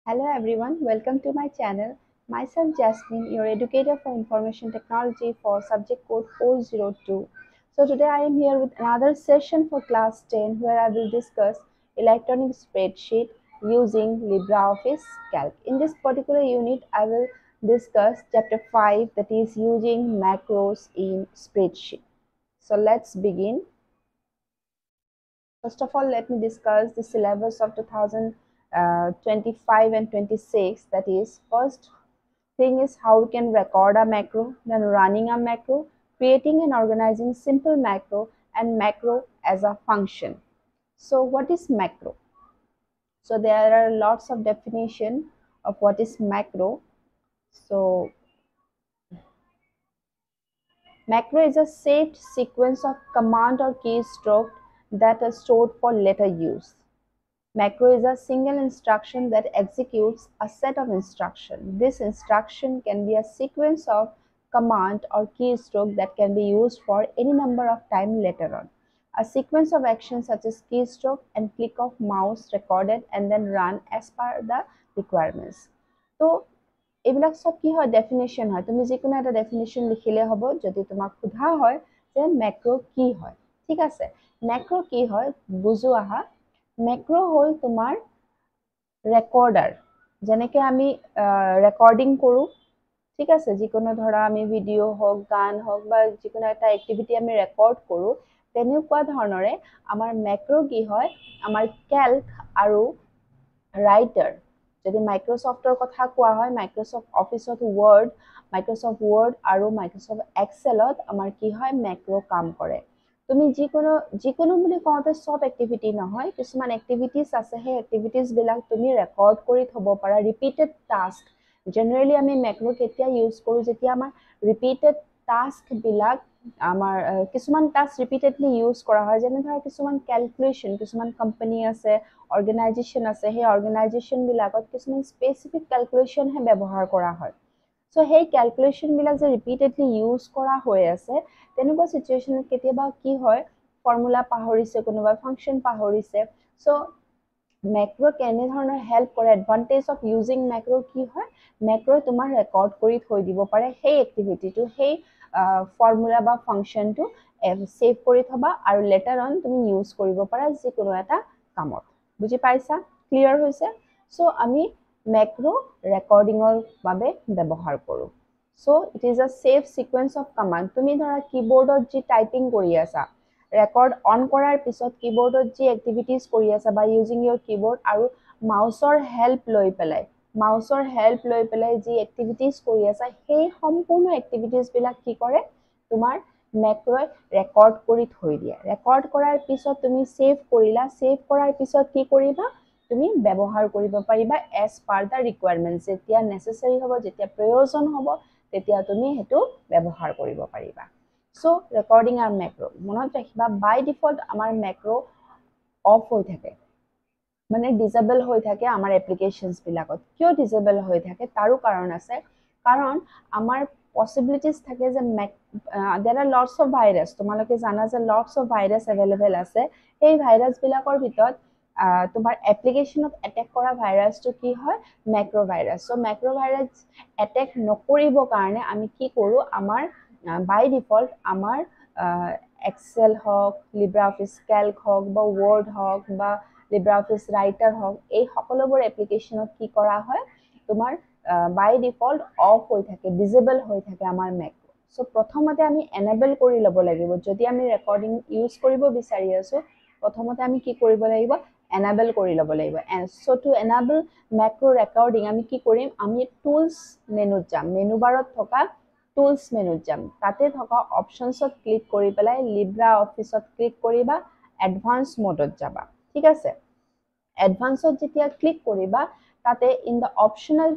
Hello everyone, welcome to my channel. Myself Jasmine, your educator for information technology for subject code 402. So today I am here with another session for class 10 where I will discuss electronic spreadsheet using LibreOffice Calc. In this particular unit, I will discuss chapter 5, that is using macros in spreadsheet. So let's begin. First of all, let me discuss the syllabus of 2025 and 26. That is, first thing is how we can record a macro, then running a macro, creating and organizing simple macro, and macro as a function. So what is macro? So there are lots of definition of what is macro. So macro is a set sequence of command or keystroke that are stored for later use. Macro is a single instruction that executes a set of instructions. This instruction can be a sequence of command or keystroke that can be used for any number of times later on. A sequence of actions such as keystroke and click of mouse recorded and then run as per the requirements. So এইবিলাক সব কি হয় definition হয় তুমি যিকোনো এটা definition লিখিলে হ'ব যদি তোমাক সোধা হয় যে ম্যাক্রো কি হয় ঠিক আছে ম্যাক্রো কি হয় বুজো আহা ম্যাক্রো হল তোমাৰ ৰেকৰ্ডাৰ যেনেকে আমি ৰেকৰ্ডিং কৰো ঠিক আছে যিকোনো ধৰা আমি ভিডিও হোক গান হোক বা যিকোনো এটা এক্টিভিটি আমি রেকর্ড কৰো তেনেকুৱা ধৰণৰে আমাৰ ম্যাক্ৰো কি হয় আমাৰ ক্যালক আৰু ৰাইটাৰ যদি মাইক্ৰোসফটৰ কথা কোৱা হয় মাইক্ৰোসফট অফিসত ওয়াৰ্ড আৰু মাইক্ৰোসফট এক্সেলত আমাৰ কি হয় ম্যাক্ৰো কাম কৰে তুমি যিকোনো বুলি কওঁতে সব এক্টিভিটি নহয় কিছুমান এক্টিভিটিজ আছে সেই এক্টিভিটিজ বিলাক তুমি ৰেকৰ্ড কৰি থব পাৰা ৰিপিটেড টাস্ক জেনাৰেলি আমি ম্যাক্ৰো কেতিয়া ইউজ কৰো যেতিয়া আমাৰ ৰিপিটেড টাস্ক বিলাক আমাৰ কিছুমান টাস্ক ৰিপিটেডলি ইউজ কৰা হয় যেনে ধৰা কিছুমান ক্যালকুলেশন কিছুমান কোম্পানী আছে অৰ্গানাইজেশন আছে সেই অৰ্গানাইজেশন বিলাকত কিছুমান স্পেসিফিক ক্যালকুলেশন হে ব্যৱহাৰ কৰা হয় সো সেই ক্যালকুলেশন বিলাক যে ৰিপিটেডলি ইউজ কৰা হৈ আছে তেনেকুৱা সিচুৱেচনত কেতিয়াবা কি হয় ফৰ্মুলা পাহৰিছে কোনোবা ফাংশন পাহৰিছে সো ম্যাক্ৰো কেনে ধৰণৰ হেল্প কৰে এডভান্টেজ অফ ইউজিং ম্যাক্ৰো কি হয় ম্যাক্ৰো তোমাৰ ৰেকৰ্ড কৰি থৈ দিব পাৰে সেই এক্টিভিটিটো সেই ফৰ্মুলা বা ফাংশনটো সেভ কৰি থবা আৰু লেটাৰ অন তুমি ইউজ কৰিব পাৰা যিকোনো এটা কামত বুজি পাইছা ক্লিয়াৰ হৈছে সো আমি ম্যাক্ৰো ৰেকৰ্ডিংৰ বাবে ব্যৱহাৰ কৰো so it is a save sequence of command তুমি ধৰা কিবোৰ্ডত যি টাইপিং কৰি আছা ৰেকৰ্ড অন কৰাৰ পিছত কিবোৰ্ডত যি এক্টিভিটিজ কৰি আছা বা ইউজিং ইয়োৰ কিবোৰ্ড আৰু মাউসৰ হেল্প লৈ পেলাই যি এক্টিভিটিজ কৰি আছা সেই সম্পূৰ্ণ এক্টিভিটিজ বিলাক কি কৰে তোমাৰ ম্যাক্ৰো ৰেকৰ্ড কৰি থৈ দিয়া ৰেকৰ্ড কৰাৰ পিছত তুমি সেভ কৰিলা সেভ কৰাৰ পিছত কি কৰিবা তুমি ব্যৱহাৰ কৰিব পাৰিবা এজ পাৰ দা ৰিকুৱাৰমেন্ট যেতিয়া নেসেসাৰী হ'ব যেতিয়া প্ৰয়োজন হ'ব তেতিয়া তুমি হেতু ব্যৱহাৰ কৰিব পাৰিবা সো ৰেকৰ্ডিং আৰু ম্যাক্ৰো মনত ৰাখিবা বাই ডিফল্ট আমাৰ ম্যাক্ৰো অফ হৈ থাকে মানে ডিসেবল হৈ থাকে আমাৰ এপ্লিকেশনস বিলাকত কিয় ডিসেবল হৈ থাকে তাৰো কাৰণ আছে কাৰণ আমাৰ পসিবিলিটিজ থাকে যে there are lots of virus তোমালোকে জানা যে lots of virus available আছে এই ভাইরাস বিলাকৰ ভিতৰত তোমাৰ এপ্লিকেশনত অ্যাটাক কৰা ভাইৰাসটো কি হয় macro virus so macro virus attack নকৰিব কাৰণে আমি কি কৰো আমাৰ বাই ডিফল্ট আমাৰ এক্সেল হক লিব্ৰঅফিছ ক্যালক হক বা ওয়াৰ্ড হক বা লিব্ৰঅফিছ ৰাইটাৰ হক এই সকলোবোৰ এপ্লিকেশনত কি কৰা হয় তোমাৰ বাই ডিফল্ট অফ হৈ থাকে ডিসেবল হৈ থাকে আমাৰ ম্যাক্ৰো সো প্ৰথমতে আমি এনেবল কৰি ল'ব লাগিব যদি আমি ৰেকৰ্ডিং ইউজ কৰিব বিচাৰি আছো প্ৰথমতে আমি কি কৰিব লাগিব enable কৰি ল'ব লাগিব and so to enable macro recording আমি কি কৰিম আমি tools মেনুত যাম মেনু বাৰত থকা tools মেনুত যাম তাতে থকা অপশনছত ক্লিক কৰি পেলাই LibreOfficeত ক্লিক কৰিবা advanced মোডত যাবা ঠিক আছে advanced যেতিয়া ক্লিক কৰিবা তাতে in the optional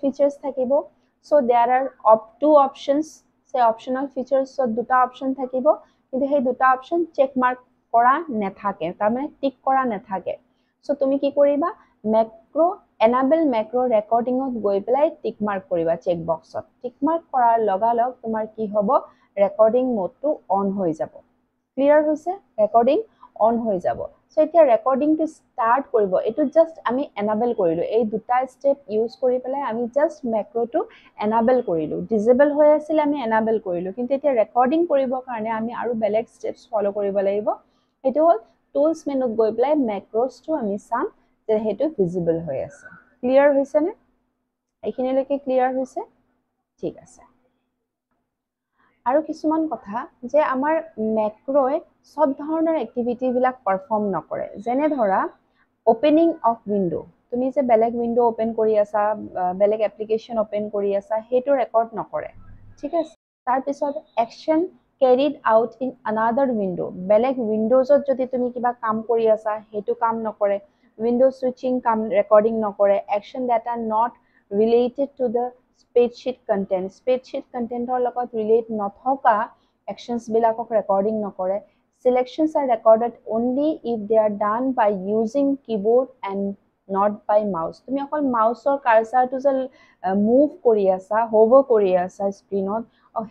features থাকিব so there are two options say optional features দুটা অপশন থাকিব কিন্তু সেই দুটা অপশন চেক মাৰ্ক কৰা নেথাকে তাৰ মানে টিক কৰা নেথাকে সো তুমি কি কৰিবা ম্যাক্ৰো enable macro recordingত গৈ পেলাই টিক মাৰ্ক কৰিবা চেক বক্সত টিক মাৰ্ক কৰাৰ লগালগ তোমাৰ কি হ'ব ৰেকৰ্ডিং মোডটো অন হৈ যাব ক্লিয়াৰ হৈছে ৰেকৰ্ডিং অন হৈ যাব সো এতিয়া ৰেকৰ্ডিংটো ষ্টাৰ্ট কৰিব এইটো জাষ্ট আমি এনাবল কৰিলোঁ এই দুটা ষ্টেপ ইউজ কৰি পেলাই আমি জাষ্ট মেক্ৰ'টো এনাবল কৰিলোঁ ডিজেবল হৈ আছিল আমি এনাবল কৰিলোঁ কিন্তু এতিয়া ৰেকৰ্ডিং কৰিবৰ কাৰণে আমি আৰু বেলেগ ষ্টেপছ ফ'ল' কৰিব লাগিব সেইটো হ'ল টুলছ মেনুত গৈ পেলাই মেক্ৰ'ছটো আমি চাম যে সেইটো ভিজিবল হৈ আছে ক্লিয়াৰ হৈছেনে এইখিনিলৈকে ক্লিয়াৰ হৈছে ঠিক আছে আৰু কিছুমান কথা যে আমাৰ মেক্ৰ'ই সব ধৰণৰ এক্টিভিটিবিলাক পাৰফৰ্ম নকৰে যেনে ধৰা ওপেনিং অফ উইণ্ডো তুমি যে বেলেগ উইণ্ডো ওপেন কৰি আছা বেলেগ এপ্লিকেশ্যন ওপেন কৰি আছা সেইটো ৰেকৰ্ড নকৰে ঠিক আছে তাৰপিছত action carried out in another window বেলেগ উইণ্ডোজত যদি তুমি কিবা কাম কৰি আছা সেইটো কাম নকৰে উইণ্ডো ছুইচিং কাম ৰেকৰ্ডিং নকৰে action date are not related to the spreadsheet কণ্টেণ্টৰ লগত ৰিলেট নথকা একশ্যনছবিলাকক ৰেকৰ্ডিং নকৰে Selections are recorded only if they are done by using keyboard and not by mouse. তুমি অকল মাউছৰ কাৰ্সাৰটো যে মুভ কৰি আছা হোভাৰ কৰি আছা স্ক্ৰিনত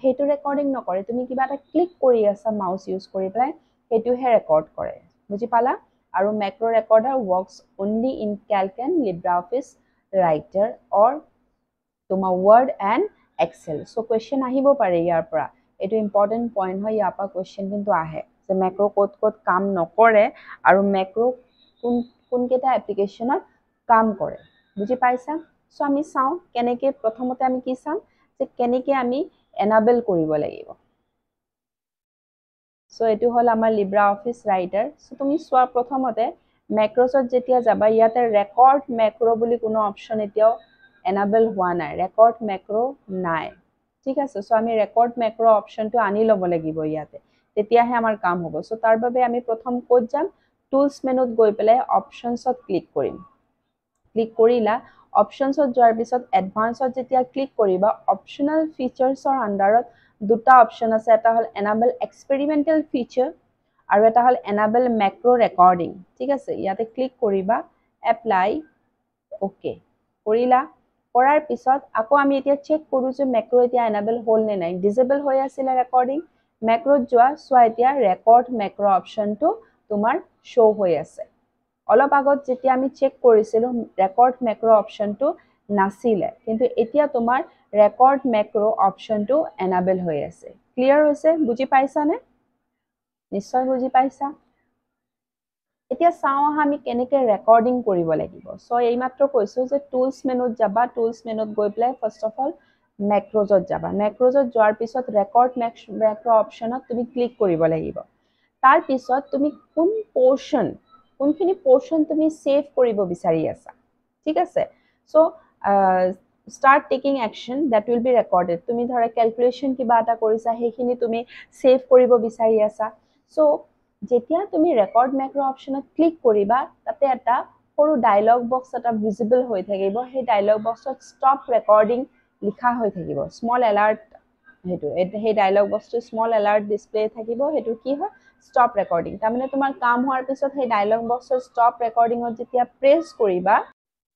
সেইটো ৰেকৰ্ডিং নকৰে তুমি কিবা এটা ক্লিক কৰি আছা মাউছ ইউজ কৰি পেলাই সেইটোহে ৰেকৰ্ড কৰে বুজি পালা আৰু macro' recorder works only in calc and LibreOffice writer or তোমাৰ word and Excel so' question আহিব পাৰে ইয়াৰ পৰা এইটো ইম্পৰ্টেণ্ট পইণ্ট হয় ইয়াৰ পৰা কুৱেশ্যন কিন্তু আহে যে মেক্ৰ' ক'ত কাম নকৰে আৰু মেক্ৰ' কোনকেইটা এপ্লিকেশ্যনত কাম কৰে বুজি পাইছা চ' আমি চাওঁ কেনেকৈ প্ৰথমতে আমি কি চাম যে কেনেকৈ আমি এনাবল কৰিব লাগিব চ' এইটো হ'ল আমাৰ লিব্ৰাঅফিছ ৰাইটাৰ চ' তুমি চোৱা প্ৰথমতে মেক্ৰ'ছত যেতিয়া যাবা ইয়াতে ৰেকৰ্ড মেক্ৰ' বুলি কোনো অপশ্যন এতিয়াও এনাবল হোৱা নাই ৰেকৰ্ড মেক্ৰ' নাই ঠিক আছে চ' আমি ৰেকৰ্ড মেক্ৰ' অপশ্যনটো আনি ল'ব লাগিব ইয়াতে তেতিয়াহে আমাৰ কাম হ'ব চ' তাৰ বাবে আমি প্ৰথম ক'ত যাম টুলছ মেনুত গৈ পেলাই অপশ্যনছত ক্লিক কৰিম ক্লিক কৰিলা অপশ্যনছত যোৱাৰ পিছত এডভান্সত যেতিয়া ক্লিক কৰিবা অপশ্যনেল ফিচাৰ্ছৰ আণ্ডাৰত দুটা অপশ্যন আছে এটা হ'ল এনাবল এক্সপেৰিমেণ্টেল ফিচাৰ আৰু এটা হ'ল এনাবল মেক্ৰ' ৰেকৰ্ডিং ঠিক আছে ইয়াতে ক্লিক কৰিবা এপ্লাই অ'কে কৰিলা কৰাৰ পিছত আকৌ আমি এতিয়া চেক কৰোঁ যে মেক্ৰ' এতিয়া এনাবল হ'ল নে নাই ডিজেবল হৈ আছিলে ৰেকৰ্ডিং মেক্ৰ'ত যোৱা চোৱা এতিয়া ৰেকৰ্ড মেক্ৰ' অপশ্যনটো তোমাৰ শ্ব' হৈ আছে অলপ আগত যেতিয়া আমি চেক কৰিছিলোঁ ৰেকৰ্ড মেক্ৰ' অপশ্যনটো নাছিলে কিন্তু এতিয়া তোমাৰ ৰেকৰ্ড মেক্ৰ' অপশ্যনটো এনাবল হৈ আছে ক্লিয়াৰ হৈছে বুজি পাইছানে নিশ্চয় বুজি পাইছা এতিয়া চাওঁ আহা আমি কেনেকৈ ৰেকৰ্ডিং কৰিব লাগিব চ' এইমাত্ৰ কৈছোঁ যে টুলছ মেনুত যাবা টুলছ মেনুত গৈ পেলাই ফাৰ্ষ্ট অফ অল মেক্ৰ'জত যাবা মেক্ৰ'জত যোৱাৰ পিছত ৰেকৰ্ড মেক্ৰ' অপশ্যনত তুমি ক্লিক কৰিব লাগিব তাৰপিছত তুমি কোনখিনি পৰ্শ্যন তুমি ছেভ কৰিব বিচাৰি আছা ঠিক আছে so' start taking action date will be recorded তুমি ধৰা কেলকুলেশ্যন কিবা এটা কৰিছা সেইখিনি তুমি ছেভ কৰিব বিচাৰি আছা চ' যেতিয়া তুমি ৰেকৰ্ড মেক্ৰ' অপশ্যনত ক্লিক কৰিবা তাতে এটা সৰু ডায়লগ বক্স এটা ভিজিবল হৈ থাকিব সেই ডায়লগ বক্সত ষ্টপ ৰেকৰ্ডিং লিখা হৈ থাকিব স্মল এলাৰ্ট সেইটো সেই ডায়লগ বক্সটো স্মল এলাৰ্ট ডিছপ্লে থাকিব সেইটো কি হয় ষ্টপ ৰেকৰ্ডিং তাৰমানে তোমাৰ কাম হোৱাৰ পিছত সেই ডায়লগ বক্সৰ ষ্টপ ৰেকৰ্ডিঙত যেতিয়া প্ৰেছ কৰিবা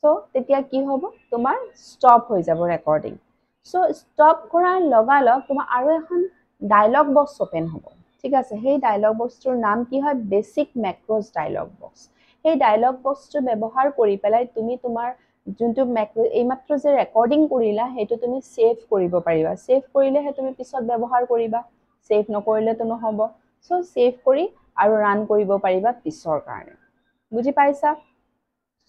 চ' তেতিয়া কি হ'ব তোমাৰ ষ্টপ হৈ যাব ৰেকৰ্ডিং চ' ষ্টপ কৰাৰ লগালগ তোমাৰ আৰু এখন ডায়লগ বক্স অ'পেন হ'ব ঠিক আছে সেই ডায়লগ বক্সটোৰ নাম কি হয় বেচিক মেক্ৰ'জ ডায়লগ বক্স সেই ডায়লগ বক্সটো ব্যৱহাৰ কৰি পেলাই তুমি তোমাৰ যোনটো মেক্ৰ' এইমাত্ৰ যে ৰেকৰ্ডিং কৰিলা সেইটো তুমি ছেভ কৰিব পাৰিবা ছেভ কৰিলেহে তুমি পিছত ব্যৱহাৰ কৰিবা ছেভ নকৰিলেতো নহ'ব চ' ছেভ কৰি আৰু ৰান কৰিব পাৰিবা পিছৰ কাৰণে বুজি পাইছা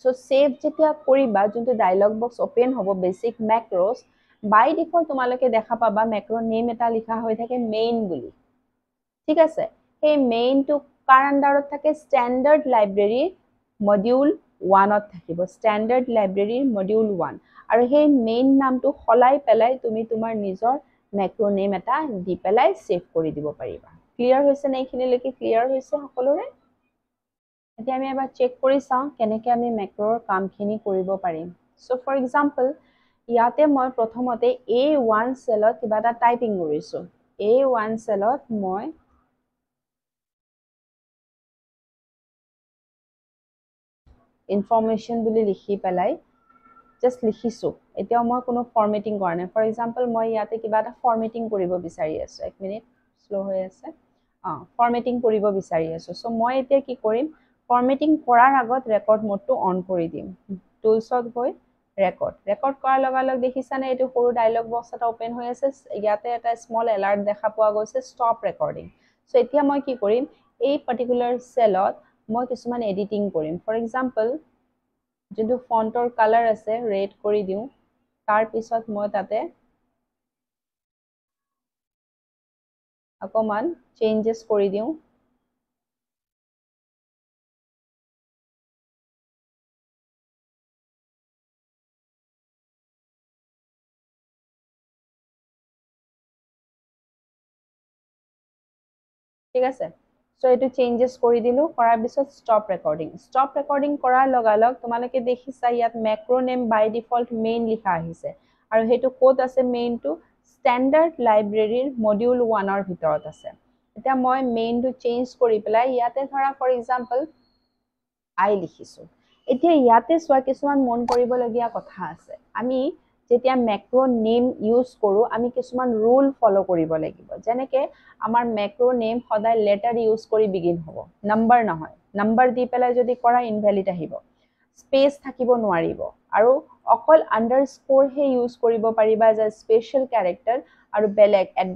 চ' ছেভ যেতিয়া কৰিবা যোনটো ডায়লগ বক্স অ'পেন হ'ব বেচিক মেক্ৰ'জ বাই ডিফল্ট তোমালোকে দেখা পাবা মেক্ৰ' নেম এটা লিখা হৈ থাকে মেইন বুলি ঠিক আছে সেই মেইনটো কাৰ আণ্ডাৰত থাকে ষ্টেণ্ডাৰ্ড লাইব্ৰেৰীৰ মডিউল 1ত থাকিব ষ্টেণ্ডাৰ্ড লাইব্ৰেৰীৰ মডিউল 1 আৰু সেই মেইন নামটো সলাই পেলাই তুমি তোমাৰ নিজৰ মেক্ৰ' নেম এটা দি পেলাই ছেভ কৰি দিব পাৰিবা ক্লিয়াৰ হৈছে নে এইখিনিলৈকে ক্লিয়াৰ হৈছে সকলোৰে এতিয়া আমি এবাৰ চেক কৰি চাওঁ কেনেকৈ আমি মেক্ৰ'ৰ কামখিনি কৰিব পাৰিম চ' ফৰ এক্সাম্পল ইয়াতে মই প্ৰথমতে A1 চেলত কিবা এটা টাইপিং কৰিছোঁ A1 চেলত মই ইনফৰমেশ্যন বুলি লিখি পেলাই জাষ্ট লিখিছোঁ এতিয়াও মই কোনো ফৰ্মেটিং কৰা নাই ফৰ এক্সাম্পল মই ইয়াতে কিবা এটা ফৰ্মেটিং কৰিব বিচাৰি আছোঁ এক মিনিট শ্ল' হৈ আছে ফৰ্মেটিং কৰিব বিচাৰি আছোঁ চ' মই এতিয়া কি কৰিম ফৰমেটিং কৰাৰ আগত ৰেকৰ্ড মোডটো অন কৰি দিম টুলছত গৈ ৰেকৰ্ড কৰাৰ লগালগ দেখিছানে এইটো সৰু ডায়লগ বক্স এটা ওপেন হৈ আছে ইয়াতে এটা স্মল এলাৰ্ট দেখা পোৱা গৈছে ষ্টপ ৰেকৰ্ডিং সো এতিয়া মই কি কৰিম এই পাৰ্টিকুলাৰ সেলত মই কিছুমান এডিটিং কৰিম ফৰ এক্সাম্পল যোনটো ফন্টৰ কালাৰ আছে ৰেড কৰি দিওঁ তাৰ পিছত মই তাতে অকমান চেঞ্জেছ কৰি দিওঁ ঠিক আছে সো এটো চেঞ্জেছ কৰি দিলো কৰাৰ পিছত ষ্টপ ৰেকৰ্ডিং কৰাৰ লগালগ তোমালোকে দেখিছা ইয়াত মেক্ৰো নেম বাই ডিফল্ট মেইন লিখা আহিছে আৰু হেতু কোড আছে মেইনটো স্ট্যান্ডাৰ্ড লাইব্ৰেৰীৰ মডিউল 1 ৰ ভিতৰত আছে এতিয়া মই মেইনটো চেঞ্জ কৰি পেলাই ইয়াতে ধৰা ফৰ এক্সাম্পল আই লিখিছো এতিয়া ইয়াতে সোৱা কিছুমান মন কৰিবলগীয়া কথা আছে আমি যেতিয়া মেক্ৰো নেম ইউজ কৰো আমি কিছুমান ৰুল ফলো কৰিব লাগিব যেনেকে আমাৰ মেক্ৰো নেম সদায় লেটাৰ ইউজ কৰি বিগিন হ'ব নাম্বাৰ নহয় নাম্বাৰ দি পেলাই যদি কৰা ইনভ্যালিড আহিব স্পেস থাকিব নোৱাৰিব আৰু অকল আন্ডাৰস্কোৰ হে ইউজ কৰিব পাৰিবা এজ আ স্পেশাল ক্যাৰেক্টাৰ আৰু বেলেগ @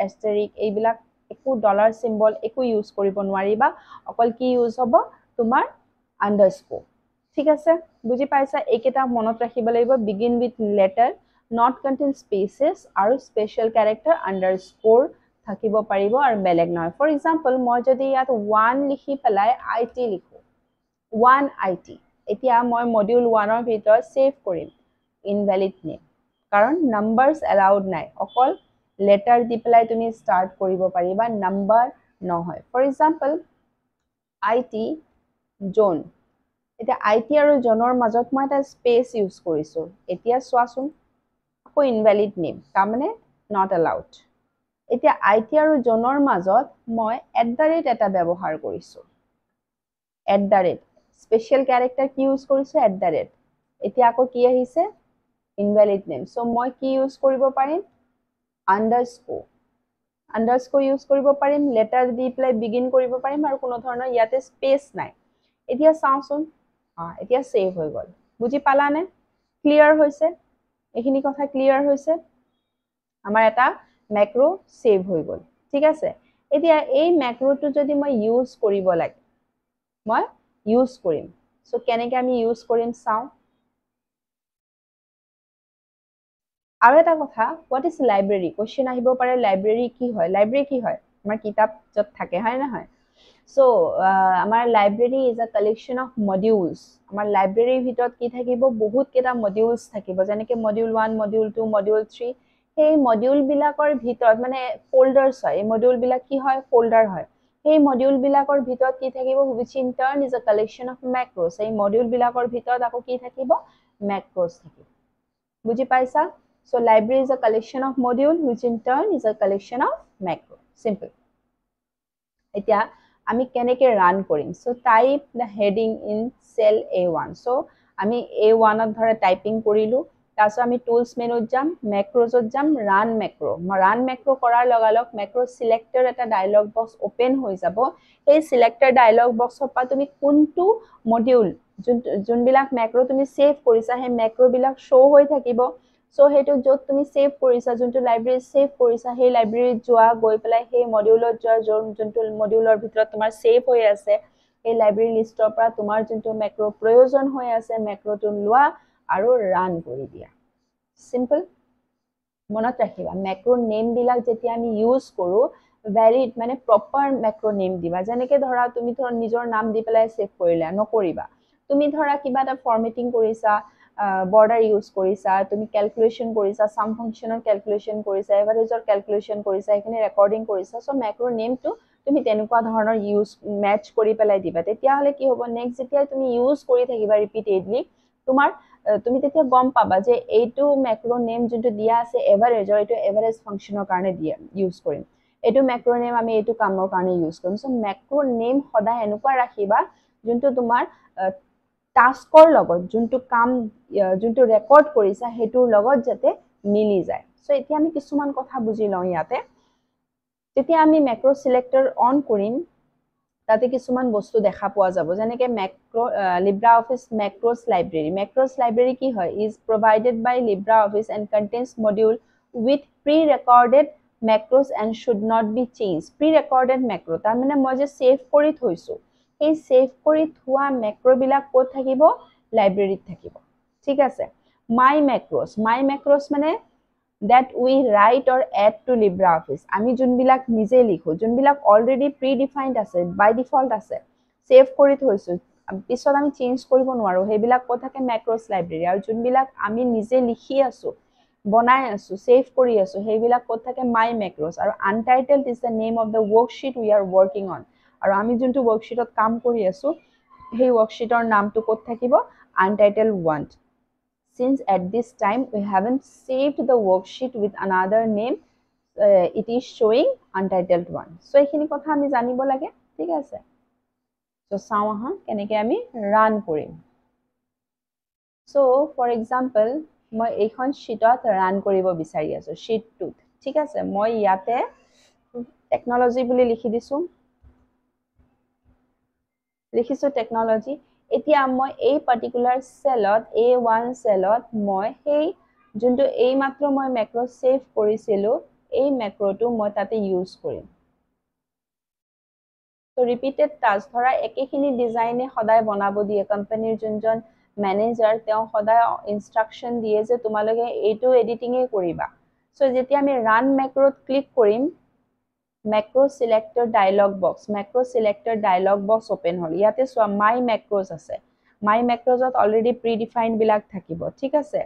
এষ্টাৰিক এইবিলাক একো ডলাৰ সিম্বল একো ইউজ কৰিব নোৱাৰিবা অকল কি ইউজ হ'ব তোমাৰ আন্ডাৰস্কোৰ ঠিক আছে বুজি পাইছা এইকেটা মনত ৰাখিব লাগিব begin with letter not contain spaces আৰু special character underscore থাকিব পাৰিব আৰু বেলেগ নহয় ফৰ এক্সাম্পল মই যদি ইয়াত 1 লিখি পেলাই it লিখো 1 it এতিয়া মই মডিউল 1 ৰ ভিতৰত সেভ কৰিম invalid name কাৰণ numbers allowed নাই অকল লেটাৰ দি পেলাই তুমি স্টাৰ্ট কৰিব পাৰিবা নাম্বাৰ নহয় ফৰ এক্সাম্পল it জন এতিয়া it আৰু জনৰ মাজত মই এটা স্পেস ইউজ কৰিছো এতিয়া চোৱাচোন আকৌ ইনভ্যালিড নেম তাৰমানে not allowed এতিয়া it আৰু জনৰ মাজত মই এটা ব্যৱহাৰ কৰিছো স্পেশাল ক্যাৰেক্টাৰ কি ইউজ কৰিছো এতিয়া আকৌ কি আহিছে ইনভ্যালিড নেম সো মই কি ইউজ কৰিব পাৰিম আন্ডাৰস্কোৰ ইউজ কৰিব পাৰিম লেটাৰ দি প্লাই বিগিন কৰিব পাৰিম আৰু কোনো ধৰণৰ ইয়াতে স্পেস নাই এতিয়া চাওচোন এতিয়া সেভ হৈ গল বুজি পালানে ক্লিয়াৰ হৈছে এইখিনি কথা ক্লিয়াৰ হৈছে আমাৰ এটা ম্যাক্ৰো সেভ হৈ গল ঠিক আছে এতিয়া এই ম্যাক্ৰোটো যদি মই ইউজ কৰিব লাগে মই ইউজ কৰিম সো কেনেকৈ আমি ইউজ কৰিম চাও আৰু এটা কথা what is library কোশ্চেন আহিব পাৰে লাইব্ৰেৰী কি হয় আমাৰ কিতাপ যত থাকে হয় নহয় সো আমাৰ library is a collection of modules আমাৰ লাইব্ৰেৰীৰ ভিতৰত কি থাকিব বহুত কেটা মডিউলস থাকিব যেনেকৈ মডিউল 1 মডিউল 2 মডিউল 3 সেই মডিউল বিলাকৰ ভিতৰত মানে ফোল্ডাৰস হয় এই মডিউল বিলাক কি হয় ফোল্ডাৰ হয় সেই মডিউল বিলাকৰ ভিতৰত কি থাকিব which in turn is a collection of macros এই মডিউল বিলাকৰ ভিতৰত আকৌ কি থাকিব macros থাকিব বুজি পাইছা So library is a collection of module which in turn is a collection of macro. Simple. এতিয়া আমি কেনেকৈ রান কৰিম so type the heading in cell A1 so আমি A1 ত ধৰে টাইপিং কৰিলো তাৰপিছত আমি টুলস মেনুত যাম macrosত যাম run macro কৰাৰ লগালগ macro selector এটা ডায়লগ বক্স ওপেন হৈ যাব এই সিলেক্টৰ ডায়লগ বক্সৰ পৰা তুমি কোনটো মডিউল যোনবিলাক macro তুমি সেভ কৰিছা সেই macro বিলাক শো হৈ থাকিব সো হেতু যত তুমি সেভ কৰিছা যোনটো লাইব্ৰেৰী সেভ কৰিছা সেই লাইব্ৰেৰীত যোৱা গৈ পেলাই সেই মডিউলত যোৱা যোনটো মডিউলৰ ভিতৰত তোমাৰ সেভ হৈ আছে এই লাইব্ৰেৰী লিষ্টৰ পৰা তোমাৰ যোনটো ম্যাক্ৰো প্ৰয়োজন হৈ আছে ম্যাক্ৰোটো লোৱা আৰু ৰান কৰি দিয়া সিম্পল মনত ৰাখিবা ম্যাক্ৰো নেম বিলাক যেতিয়া আমি ইউজ কৰো ভ্যালিড মানে প্ৰপাৰ ম্যাক্ৰো নেম দিবা যেনেকৈ ধৰা তুমি নিজৰ নাম দি পেলাই সেভ কৰিলা নকৰিবা তুমি ধৰা কিবা এটা ফৰমেটিং কৰিছা border use কৰিছা তুমি ক্যালকুলেশন কৰিছা সাম ফাংশনৰ ক্যালকুলেশন কৰিছা এভাৰেজৰ ক্যালকুলেশন কৰিছা এখানে ৰেকৰ্ডিং কৰিছা সো ম্যাক্ৰো নেমটো তুমি তেনেকুৱা ধৰণৰ ইউজ ম্যাচ কৰি পেলাই দিবা তেতিয়া হলে কি হ'ব নেক্সট যেতিয়া তুমি ইউজ কৰি থাকিবা ৰিপিটেডলি তোমাৰ তুমি তেতিয়া গম পাবা যে এইটো ম্যাক্ৰো নেম যোনটো দিয়া আছে এভাৰেজৰ এইটো এভাৰেজ ফাংশনৰ কাৰণে দিয়া ইউজ কৰিম এইটো ম্যাক্ৰো নেম আমি এইটো কামৰ কাৰণে ইউজ কৰিম সো ম্যাক্ৰো নেম সদায় এনেকুৱা ৰাখিবা যোনটো তোমাৰ টাস্কৰ লগত যোনটো কাম যোনটো ৰেকৰ্ড কৰিছা হেতুৰ লগত যাতে মিলি যায় সো এতিয়া আমি কিছুমান কথা বুজি লওঁ ইয়াতে যেতিয়া আমি ম্যাক্ৰো সিলেক্টৰ অন কৰিম তাতে কিছুমান বস্তু দেখা পোৱা যাব যেনেকৈ LibreOffice Macros Library. Macros Library কি হয়? Is provided by LibreOffice and contains module with pre-recorded macros and should not be changed. Pre-recorded macro তাৰ মানে মই যে সেভ কৰি থৈছো এই সেভ কৰি থোৱা macro বিলাক ক'ত থাকিব? লাইব্ৰেৰীত থাকিব। ঠিক আছে। My macros মানে that we write or add to LibreOffice. আমি যোনবিলাক নিজে লিখো, যোনবিলাক already predefined আছে, by default আছে, save কৰি থৈছো, পিছত আমি চেঞ্জ কৰিব নোৱাৰো, সেইবিলাক ক'ত থাকে? Macros library। আৰু যোনবিলাক আমি নিজে লিখি আছো, বনাই আছো, save কৰি আছো, সেইবিলাক ক'ত থাকে? My macros। আৰু untitled is the name of the worksheet we are working on। আৰু আমি যোনটো worksheetত কাম কৰি আছো, সেই worksheeতৰ নামটো ক'ত থাকিব? Untitled 1। Since at this time we haven't saved the worksheet with another name, it is showing untitled 1. So এইখিনি কথা আমি জানিব লাগে। ঠিক আছে। So চাও আহা কেনেকৈ আমি রান কৰিম। So for example মই এইখন sheetত ৰান কৰিব বিচাৰি আছো, sheet 2। ঠিক আছে। মই ইয়াতে টেকনলজি বুলি লিখি দিছো, লিখিছো টেকনলজি। এতিয়া মই এই পাৰ্টিকুলাৰ সেলত A1 সেলত মই সেই যোনটো এই মাত্ৰ মই ম্যাক্ৰো সেভ কৰিছিলো এই ম্যাক্ৰোটো মই তাতে ইউজ কৰিম। তো ৰিপিটেড টাস্ক ধৰা একেখিনি ডিজাইনে সদায় বনাব দিয়ে, কোম্পানীৰ যোনজন ম্যানেজাৰ তেওঁ সদায় ইনস্ট্ৰাকশন দিয়ে যে তোমালোকে এইটো এডিটিংয়ে কৰিবা। সো যেতিয়া আমি ৰান ম্যাক্ৰোত ক্লিক কৰিম, macro selector dialog box open হল। ইয়াতে সোয়া my macros আছে, my macros to already predefined বিলাক থাকিব। ঠিক আছে।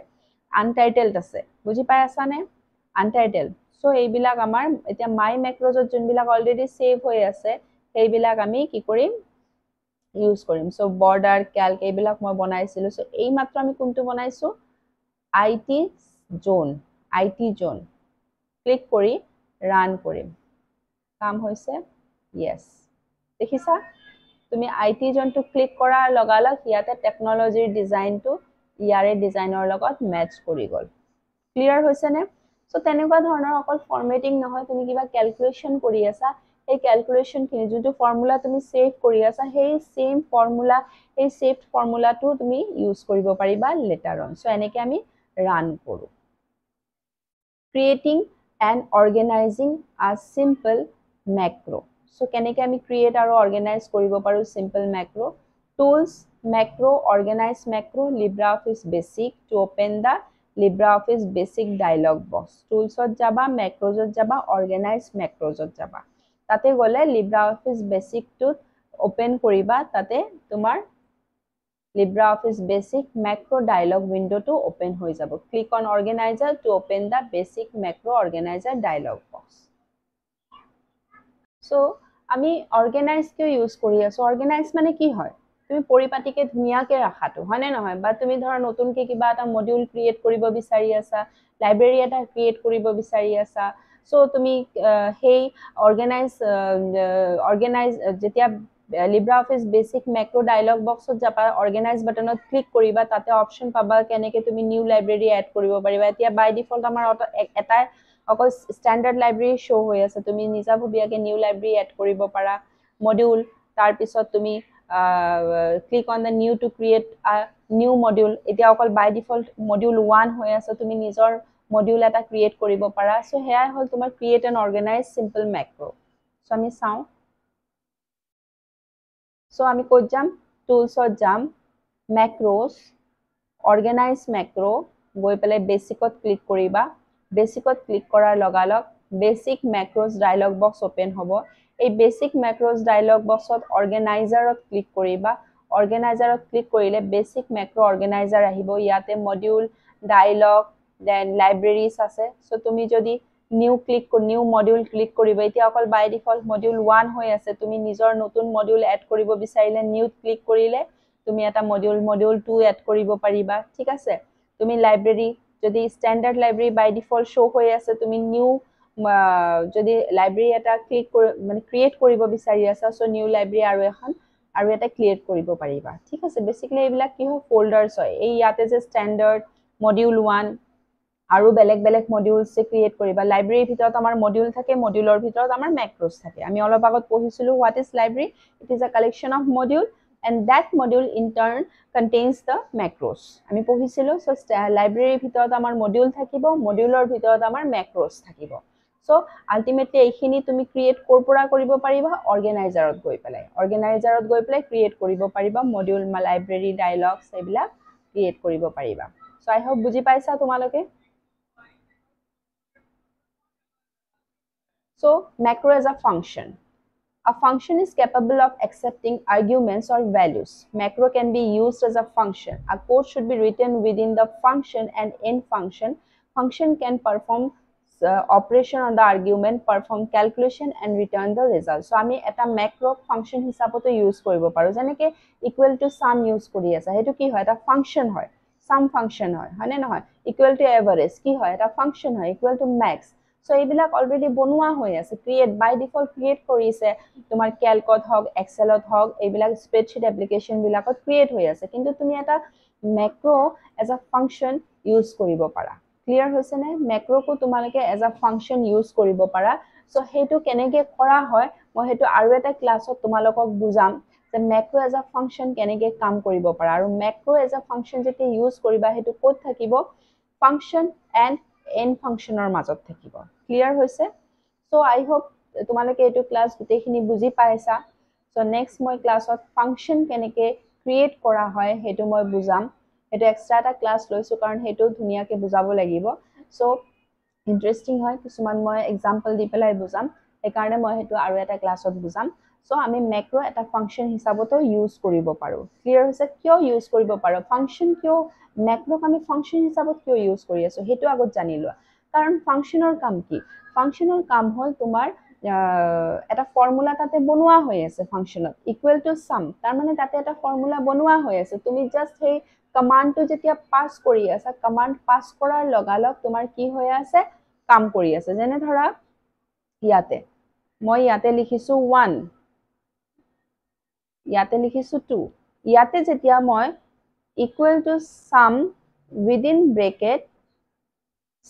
untitled আছে, বুজি পাই আছা নে? untitled। সো এইবিলাক আমাৰ এতিয়া my macros ত যোনবিলাক already save হৈ আছে সেইবিলাক আমি কি কৰিম? ইউজ কৰিম। সো বৰ্ডাৰ ক্যালক এইবিলাক মই বনাইছিলো। সো এই মাত্ৰ আমি কোনটো বনাইছো? IT জোন ক্লিক কৰি ৰান কৰিম। কাম হৈছে? yes। দেখিছা? তুমি IT জোনটো ক্লিক কৰাৰ লগালগ ইয়াতে টেকনলজিৰ ডিজাইনটো ইয়াৰে ডিজাইনৰ লগত মেচ কৰি গল। ক্লিয়াৰ হৈছে নে? সো তেনেকুৱা ধৰণৰ অকল ফৰমেটিং নহয়, তুমি কিবা ক্যালকুলেশন কৰি আছা, এই ক্যালকুলেশন খিনি যোনটো ফৰ্মুলা তুমি সেভ কৰি আছা সেই সেম ফৰ্মুলা, এই সেভড ফৰ্মুলাটো তুমি ইউজ কৰিব পাৰিবা লেটাৰ অন। সো এনেকৈ আমি ৰান কৰো। Creating and organizing a simple macro. So কেনেকৈ আমি ক্ৰিয়েট আৰু অৰ্গেনাইজ কৰিব পাৰো simple macro? Tools, macro, organize macro, LibreOffice Basic to open the LibreOffice Basic dialog box. Toolsত যাবা, macrosত যাবা, organize macrosত যাবা। তাতে গলে LibreOffice Basic টো ওপেন কৰিবা, তাতে তোমাৰ LibreOffice Basic Macro Dialog window to open হৈ যাব। Click on Organizer to open the Basic Macro Organizer dialog box. So আমি Organize কিয় ইউজ কৰি আছো? Organize মানে কি হয়? তুমি পৰিপাটিকে ধুনীয়াকে ৰাখাটো, হয় নে নহয়? বা তুমি ধৰা নতুনকে কিবা এটা মডিউল ক্ৰিয়েট কৰিব বিচাৰি আছা, লাইব্ৰেৰী এটা ক্ৰিয়েট কৰিব বিচাৰি আছা, সো তুমি সেই অৰ্গেনাইজ যেতিয়া LibreOffice Basic Macro Dialog Boxত যাবা, Organize বাটনত ক্লিক কৰিবা, তাতে অপশন পাবা কেনেকৈ তুমি নিউ লাইব্ৰেৰী এড কৰিব পাৰিবা। এতিয়া বাই ডিফল্ট আমাৰ এটা অকল স্ট্যান্ডাৰ্ড লাইব্ৰেৰী শো হৈ আছে, তুমি নিজাববীয়াকে নিউ লাইব্ৰেৰী এড কৰিব পাৰা। মডিউল, তাৰ পিছত তুমি click on the new two create a new module. এতিয়া অকল বাই ডিফল্ট মডিউল 1 হৈ আছে, তুমি নিজৰ মডিউল এটা ক্ৰিয়েট কৰিব পাৰা। সো হেয়াই হল তোমাৰ create and organize simple macro. So আমি চাও। সো আমি ক'ত যাম? টুলছত যাম, ম্যাক্ৰোস, অৰ্গেনাইজ ম্যাক্ৰো, গৈ পেলাই বেসিকত ক্লিক কৰিবা। বেসিকত ক্লিক কৰাৰ লগালগ বেসিক ম্যাক্ৰোস ডায়লগ বক্স ওপেন হ'ব। এই বেসিক ম্যাক্ৰোস ডায়লগ বক্সত অৰ্গেনাইজাৰত ক্লিক কৰিবা। অৰ্গেনাইজাৰত ক্লিক কৰিলে বেসিক ম্যাক্ৰো অৰ্গেনাইজাৰ আহিব। ইয়াতে মডিউল, ডায়লগ, দেন লাইব্ৰেৰীজ আছে। সো তুমি যদি নিউ মডিউল ক্লিক কৰিবা, এতিয়া অকল বাই ডিফল্ট মডিউল 1 হৈ আছে, তুমি নিজৰ নতুন মডিউল এড কৰিব বিচাৰিলে নিউত ক্লিক কৰিলে তুমি এটা মডিউল 2 এড কৰিব পাৰিবা। ঠিক আছে। তুমি লাইব্ৰেৰী যদি স্ট্যান্ডাৰ্ড লাইব্ৰেৰী বাই ডিফল্ট শো হৈ আছে, তুমি নিউ যদি লাইব্ৰেৰী এটা ক্ৰিয়েট কৰিব বিচাৰি আছা, সো নিউ লাইব্ৰেৰী আৰু এটা ক্ৰিয়েট কৰিব পাৰিবা। ঠিক আছে। বেসিক্যালি এইবিলাক কি হয়? ফোল্ডাৰ্স হয়। এই ইয়াতে যে স্ট্যান্ডাৰ্ড, মডিউল 1 আৰু বেলেগ বেলেগ মডিউলছ ক্ৰিয়েট কৰিবা লাইব্ৰেৰীৰ ভিতৰত আমাৰ মডিউল থাকে মডিউলৰ ভিতৰত আমাৰ ম্যাক্ৰোছ থাকে আমি অলপ আগত পঢ়িছিলো what is library it is a collection of module and that module in turn contains the macros আমি পঢ়িছিলো সো লাইব্ৰেৰীৰ ভিতৰত আমাৰ মডিউল থাকিব মডিউলৰ ভিতৰত আমাৰ ম্যাক্ৰোছ থাকিব সো আলটিমেটলি এইখিনি তুমি ক্ৰিয়েট কৰপৰা কৰিব পাৰিবা অৰ্গেনাইজাৰত গৈ পেলাই ক্ৰিয়েট কৰিব পাৰিবা মডিউল লাইব্ৰেৰী ডায়ালগছ এইবিলাক ক্ৰিয়েট কৰিব পাৰিবা সো আই হোপ বুজি পাইছা তোমালোকে So, macro is a function. A function is capable of accepting arguments or values. Macro can be used as a function. A code should be written within the function and in function. Function can perform operation on the argument, perform calculation and return the result. So, আমি এটা macro function হিচাপতো use কৰিব পাৰো যেনেকে equal to sum use কৰি আছে হেতু কি হয় এটা function হয় sum function হয় হয়নে নহয় equal to average কি হয় এটা function হয় equal to max So, এইবিলাক অলৰেডি বনোৱা হৈ আছে ক্ৰিয়েট বাই ডিফল্ট ক্ৰিয়েট কৰিছে তোমাৰ ক্যালকত হক এক্সেলত হক এইবিলাক স্প্ৰেডশীট এপ্লিকেশন বিলাকত ক্ৰিয়েট হৈ আছে কিন্তু তুমি এটা macro as a function use কৰিব পাৰা ক্লিয়াৰ হৈছে নে ম্যাক্ৰোকো তোমালকে এজ আ ফাংশন ইউজ কৰিব পাৰা সো হেতু কেনেকে কৰা হয় মই হেতু আৰু এটা ক্লাছত তোমালকক বুজাম যে ম্যাক্ৰো এজ আ ফাংশন কেনেকে কাম কৰিব পাৰা আৰু ম্যাক্ৰো এজ আ ফাংশন যেতে ইউজ কৰিবা হেতু কোড থাকিব ফাংশন এণ্ড এন ফাংশনৰ মাজত থাকিব ক্লিয়াৰ হৈছে সো আই হোপ তোমালোকে এটো ক্লাস গুটেখিনি বুজি পাইছা সো নেক্সট মই ক্লাছত ফাংশন কেনেকে ক্ৰিয়েট কৰা হয় হেতু মই বুজাম এটো এক্সট্ৰা এটা ক্লাস লৈছো কাৰণ হেতু ধুনিয়াকে বুজাব লাগিব সো ইন্টাৰেষ্টিং হয় কিছুমান মই এক্সাম্পল দি পেলাই বুজাম এই কাৰণে মই হেতু আৰু এটা ক্লাছত বুজাম সো আমি ম্যাক্ৰো এটা ফাংশন হিচাপতো ইউজ কৰিব পাৰো ক্লিয়াৰ হৈছে কিয় ইউজ কৰিব পাৰো ফাংশন কিয় ম্যাক্ৰোক আমি ফাংশন হিচাপত কিয় ইউজ কৰি আছো হেতু আগত জানিলো কাৰণ ফাংশনৰ কাম কি ফাংশনৰ কাম হল তোমাৰ এটা ফৰ্মুলা তাতে বনোৱা হৈ আছে ফাংশনত ইকুৱেল টু সাম তাৰ মানে তাতে এটা ফৰ্মুলা বনোৱা হৈ আছে তুমি জাস্ট সেই কমান্ডটো যেতিয়া পাস কৰি আছা কমান্ড পাস কৰাৰ লগালগ তোমাৰ কি হৈ আছে কাম কৰি আছে যেনে ধৰা ইয়াতে মই ইয়াতে লিখিছো 1 ইয়াতে লিখিছো 2 ইয়াতে যেতিয়া মই equal to sum within bracket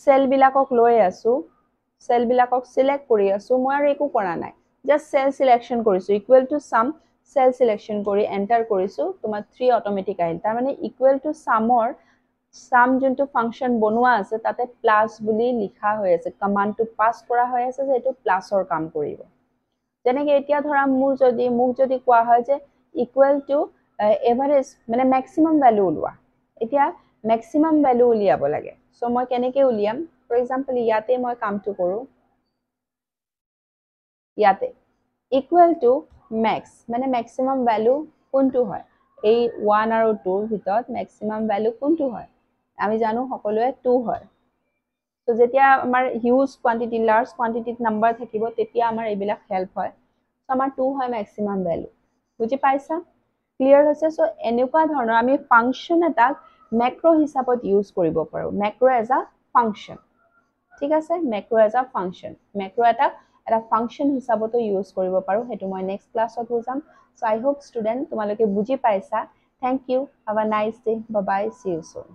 cell বিলাকক লৈ আছো সেল বিলাকক সিলেক্ট কৰি আছো মই আৰু একো কৰা নাই জাস্ট সেল সিলেকশন কৰিছো equal to sum cell selection কৰি এন্টাৰ কৰিছো তোমাৰ 3 অটোমেটিক আহিল তাৰ মানে ইকুৱেল টু সামৰ সাম যোনটো ফাংশন বনোৱা আছে তাতে প্লাস বুলি লিখা হৈ আছে কমান্ডটো পাস কৰা হৈ আছে যে এটো প্লাসৰ কাম কৰিব যেনেকে এতিয়া ধৰা মোক যদি কোৱা হয় যে ইকুৱেল টু এভাৰেজ মানে ম্যাক্সিমাম ভ্যালু উলোৱা এতিয়া ম্যাক্সিমাম ভ্যালু উলিয়াব লাগে সো মই কেনেকে উলিয়াম ফৰ এক্সাম্পল ইয়াতে মই কামটো কৰো ইয়াতে ইকুৱেল টু ম্যাক্স মানে ম্যাক্সিমাম ভ্যালু কোনটো হয় এই 1 আৰু 2 ৰ ভিতৰত ম্যাক্সিমাম ভ্যালু কোনটো হয় আমি জানো সকলোৱে 2 হয় তো যেতিয়া আমাৰ হিউজ কোয়ান্টিটি লাৰ্জ কোয়ান্টিটিত নাম্বাৰ থাকিব তেতিয়া আমাৰ এইবিলাক হেল্প হয় সো আমাৰ 2 হয় ম্যাক্সিমাম ভ্যালু বুজি পাইছা ক্লিয়াৰ হৈছে সো এনেকুৱা ধৰণৰ আমি ফাংশন এটা ম্যাক্ৰো হিচাপত ইউজ কৰিব পাৰো ম্যাক্ৰো এজ আ ফাংশন ঠিক আছে macro as a function macro এটা ফাংশন হিচাপতো ইউজ কৰিব পাৰো হেতু মই নেক্সট ক্লাছত বুজাম সো আই হোপ ষ্টুডেন্ট তোমালোকে বুজি পাইছা thank you have a nice day bye bye see you soon